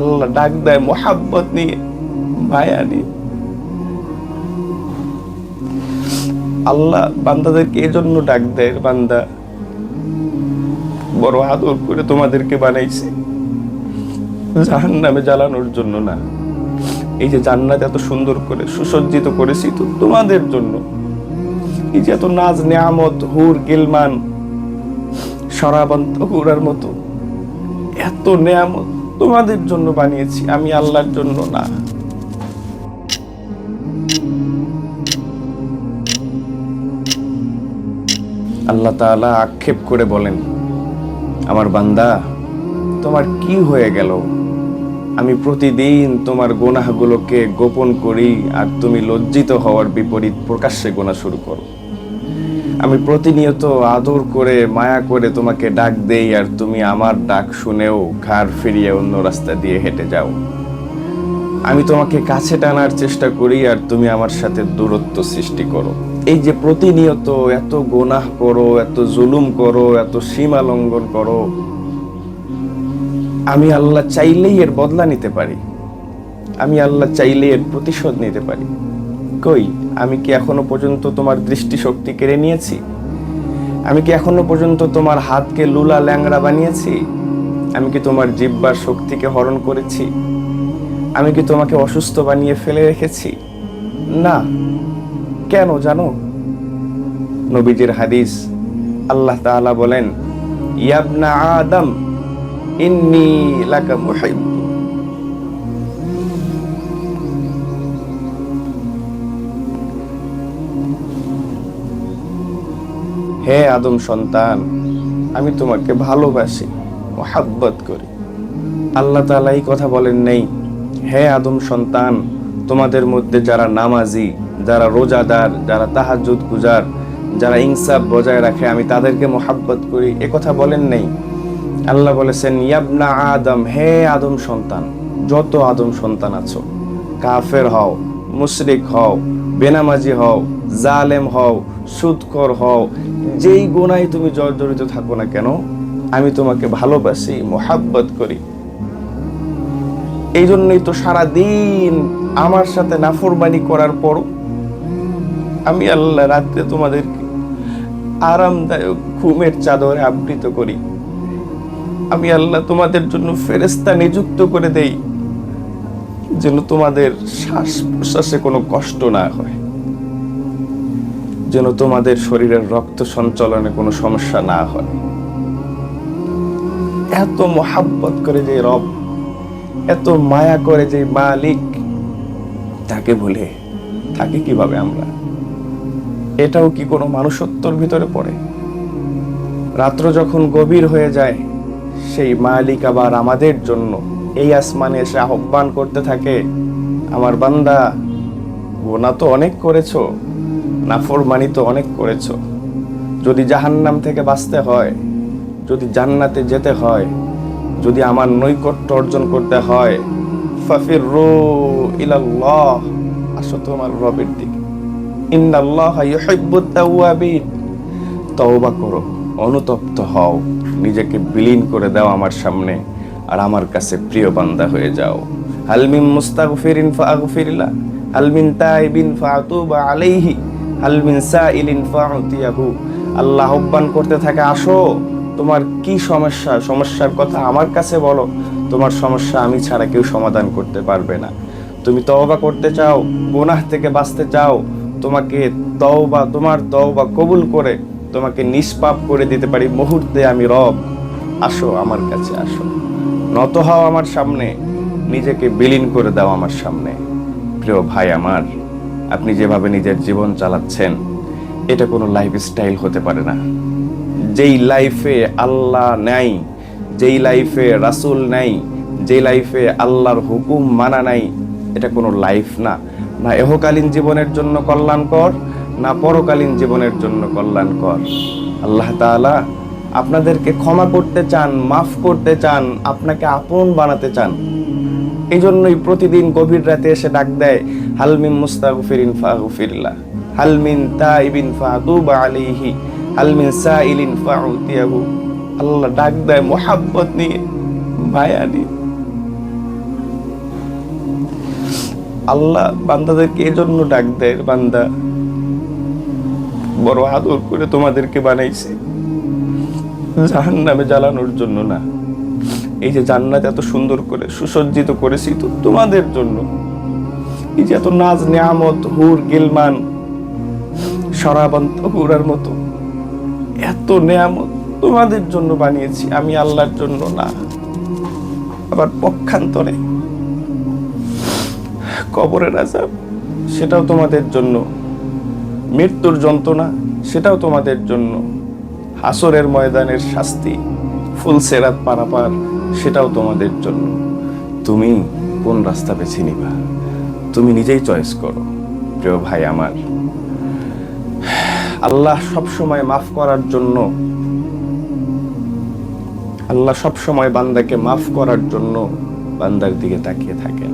আল্লাহ ডাক দেয় মোহাব্বত নিয়ে, মায়া নিয়ে। আল্লাহ বান্দাদেরকে এজন্য ডাক দেয়, বান্দা বড় আদর করে তোমাদেরকে বানাইছি, জাহান্নামে জ্বালানোর জন্য না। এই যে জান্নাত এত সুন্দর করে সুসজ্জিত করেছি তো তোমাদের জন্য। এই যে এত নাজ নেয়ামত, হুর গিলমান, শরাবান্ত হুরার মতো এত নেয়ামত তোমাদের জন্য বানিয়েছি, আমি আল্লাহর জন্য না। আল্লাহ তাআলা আক্ষেপ করে বলেন, আমার বান্দা তোমার কি হয়ে গেল? আমি প্রতিদিন তোমার গুনাহগুলোকে গোপন করি আর তুমি লজ্জিত হওয়ার বিপরীত প্রকাশ্যে গুনাহ শুরু করো। আমি প্রতিনিয়ত আদর করে মায়া করে তোমাকে ডাক দেই আর তুমি আমার ডাক শুনেও ঘাড় ফিরিয়ে অন্য রাস্তা দিয়ে হেঁটে যাও। আমি তোমাকে কাছে টানার চেষ্টা করি আর তুমি আমার সাথে দূরত্ব সৃষ্টি করো। এই যে প্রতিনিয়ত এত গুনাহ করো, এত জুলুম করো, এত সীমা লঙ্ঘন করো, আমি আল্লাহ চাইলেই এর বদলা নিতে পারি, আমি আল্লাহ চাইলেই এর প্রতিশোধ নিতে পারি। কই, আমি কি এখনো পর্যন্ত তোমার দৃষ্টিশক্তি কেড়ে নিয়েছি? আমি কি এখনো পর্যন্ত তোমার হাতকে লুলা ল্যাংড়া বানিয়েছি? আমি কি তোমার জিহ্বার শক্তিকে হরণ করেছি? আমি কি তোমাকে অসুস্থ বানিয়ে ফেলে রেখেছি? না। কেন জানো? নবীজির হাদিস, আল্লাহ তাআলা বলেন, ইয়াবনা আদম ইন্নী লাকা মুহিব। হে আদম সন্তান, আমি তোমাকে ভালোবাসি, মোহাব্বত করি। আল্লাহ তাআলা এই কথা বলেন নেই, হে আদম সন্তান, তোমাদের মধ্যে যারা নামাজি, যারা রোজাদার, যারা তাহাজ্জুদ গুজার, যারা ইনসাফ বজায় রাখে, আমি তাদেরকে মোহাব্বত করি, এ কথা বলেন নেই। আল্লাহ বলেছেন, ইয়াবনা আদম, হে আদম সন্তান, যত আদম সন্তান আছো, কাফের হও, মুশরিক হও, বেনামাজি হও, জালেম হও, সুদখোর হও, যেই গুনাহে তুমি জর্জরিত থাকো না কেন, আমি তোমাকে ভালোবাসি, মোহাব্বত করি। এই জন্যই তো সারাদিন আমার সাথে নাফরমানি করার পর আমি আল্লাহ রাত্রে তোমাদেরকে আরামদায়ক ঘুমের চাদরে আবৃত করি। আমি আল্লাহ তোমাদের জন্য ফেরেশতা নিযুক্ত করে দেই, যেন তোমাদের শ্বাস প্রশ্বাসে কোনো কষ্ট না হয়, যেন তোমাদের শরীরের রক্ত সঞ্চালনে কোনো সমস্যা না হয়। এত মোহাব্বত করে যে রব, এত মায়া করে যে মালিক, তাকে ভুলে থাকি কিভাবে আমরা? এটাও কি কোনো মানুষত্বর ভিতরে পড়ে? রাত্র যখন গভীর হয়ে যায়, সেই মালিক আবার আমাদের জন্য এই আসমানে এসে আহ্বান করতে থাকে, আমার বান্দা, গুনাহ তো অনেক করেছো, নাফরমানি তো অনেক করেছো, যদি জাহান্নাম থেকে বাঁচতে হয়, যদি জান্নাতে যেতে হয়, যদি আমার নৈকট্য অর্জন করতে হয়, ফাফিরু ইলাল্লাহ, আসো তোমার রবের দিকে। ইন্নাল্লাহা ইউহিব্বুত তাওয়াবিন, তওবা করো, অনুতপ্ত হও, নিজেকে বিলীন করে দাও আমার সামনে, আর আমার কাছে প্রিয় বান্দা হয়ে যাও। হাল মিন মুস্তাগফিরিন ফাগফিরলা, হাল মিন তাইবিন ফাতুবা আলাইহি, হাল মিন সাইলিন ফাউতিয়াহু। আল্লাহ আহ্বান করতে থাকে, আসো, তোমার কি সমস্যা, সমস্যার কথা আমার কাছে বলো, তোমার সমস্যা আমি ছাড়া কেউ সমাধান করতে পারবে না। তুমি তওবা করতে চাও, গুনাহ থেকে বাঁচতে চাও, তোমাকে তোমার তওবা কবুল করে তোমাকে নিষ্পাপ করে দিতে পারি মুহূর্তে আমি রব। আসো আমার কাছে, আসো, নত হও আমার সামনে, নিজেকে বিলীন করে দাও আমার সামনে। প্রিয় ভাই আমার, আপনি যেভাবে নিজের জীবন চালাচ্ছেন, এটা কোনো লাইফস্টাইল হতে পারে না। যেই লাইফে আল্লাহ নাই, যেই লাইফে রাসূল নাই, যেই লাইফে আল্লাহর হুকুম মানা নাই, এটা কোনো লাইফ না। না ইহকালীন জীবনের জন্য কল্যাণকর, না পরকালীন জীবনের জন্য কল্যাণকর। আল্লাহ তাআলা আপনাদেরকে ক্ষমা করতে চান, মাফ করতে চান, আপনাকে আপন বানাতে চান। এই জন্যই প্রতিদিন গভীর রাতে এসে ডাক দেয়, হাল মিন মুস্তাগফিরিন ফাগফিরলা, হাল মিন তাইবিন ফাতুবা আলাইহি, হাল মিন সাইলিন ফাউতিয়াহু। আল্লাহ ডাক দেয় মোহাব্বত নিয়ে, মায়া নিয়ে। আল্লাহ বান্দাদেরকে এজন্য ডাক দেয়, বান্দা বড় আদর করে তোমাদেরকে বানাইছি জাহান্নামে জ্বালানোর জন্য না। এই যে জান্নাত এত সুন্দর করে সুসজ্জিত করেছি তো তোমাদের জন্য। এই যে এত নাজ নিয়ামত, হুর গিলমান, শরাবান্ত হুরার মতো এত নিয়ামত তোমাদের জন্য বানিয়েছি, আমি আল্লাহর জন্য না। আবার পক্ষান্তরে কবরের আযাব সেটাও তোমাদের জন্য, মৃত্যুর যন্ত্রণা সেটাও তোমাদের জন্য, হাসরের ময়দানের শাস্তি, ফুলসেরাত পারাপার সেটাও তোমাদের জন্য। তুমি কোন রাস্তা বেছে নিবা তুমি নিজেই চয়েস করো। প্রিয় ভাই আমার, আল্লাহ সবসময় মাফ করার জন্য, আল্লাহ সবসময় বান্দাকে মাফ করার জন্য বান্দার দিকে তাকিয়ে থাকেন।